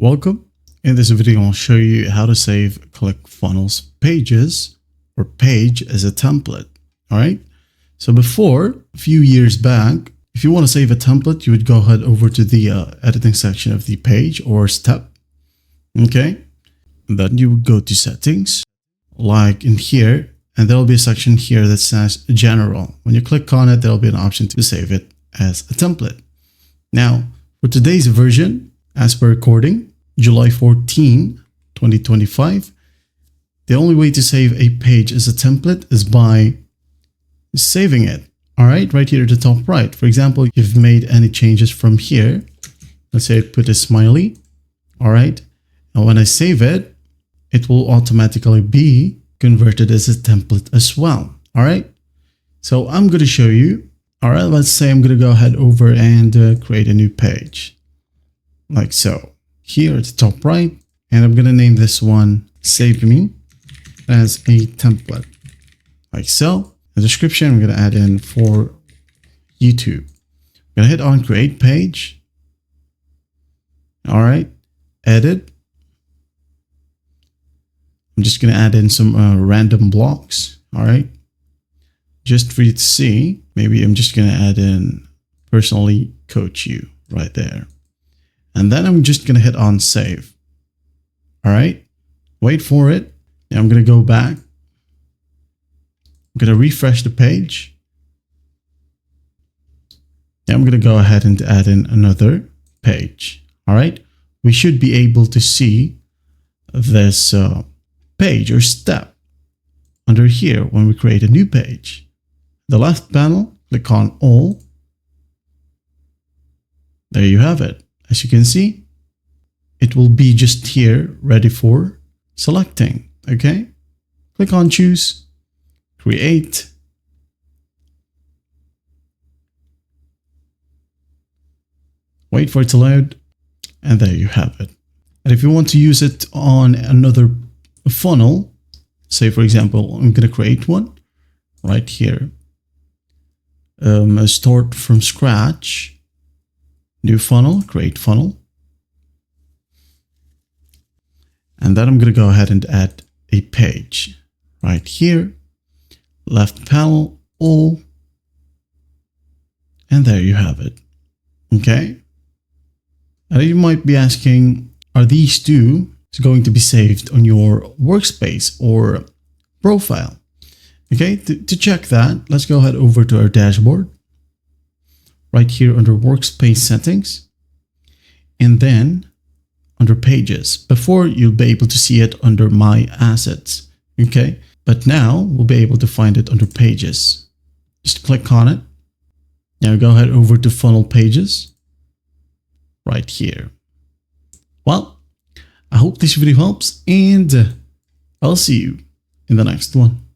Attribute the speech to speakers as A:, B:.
A: Welcome. In this video, I'll show you how to save Clickfunnels pages or page as a template. All right. So before, a few years back, if you want to save a template, you would go ahead over to the editing section of the page or step. Okay. And then you would go to settings, like in here, and there'll be a section here that says general. When you click on it, there'll be an option to save it as a template. Now, for today's version, as per recording, July 14, 2025, the only way to save a page as a template is by saving it. All right, right here at the top right. For example, you've made any changes from here. Let's say I put a smiley. All right. And when I save it, it will automatically be converted as a template as well. All right. So I'm going to show you. All right, let's say I'm going to go ahead over and create a new page like so. Here at the top right, and I'm going to name this one Save Me as a template like so. The description I'm going to add in for YouTube. I'm going to hit on create page. All right, edit. I'm just going to add in some random blocks. All right, just for you to see. Maybe I'm just going to add in personally coach you right there. And then I'm just going to hit on save. All right. Wait for it. Now I'm going to go back. I'm going to refresh the page. Now I'm going to go ahead and add in another page. All right. We should be able to see this page or step under here when we create a new page. The left panel, click on all. There you have it. As you can see, it will be just here ready for selecting. Okay. Click on choose, create. Wait for it to load. And there you have it. And if you want to use it on another funnel, say for example, I'm going to create one right here. Start from scratch. New funnel, create funnel. And then I'm going to go ahead and add a page right here. Left panel, all. And there you have it. Okay. And you might be asking, are these two going to be saved on your workspace or profile? Okay, to check that, let's go ahead over to our dashboard. Right here under workspace settings, and then under pages. Before, you'll be able to see it under my assets. Okay, but now we'll be able to find it under pages. Just click on it. Now go ahead over to funnel pages right here. Well, I hope this video helps, and I'll see you in the next one.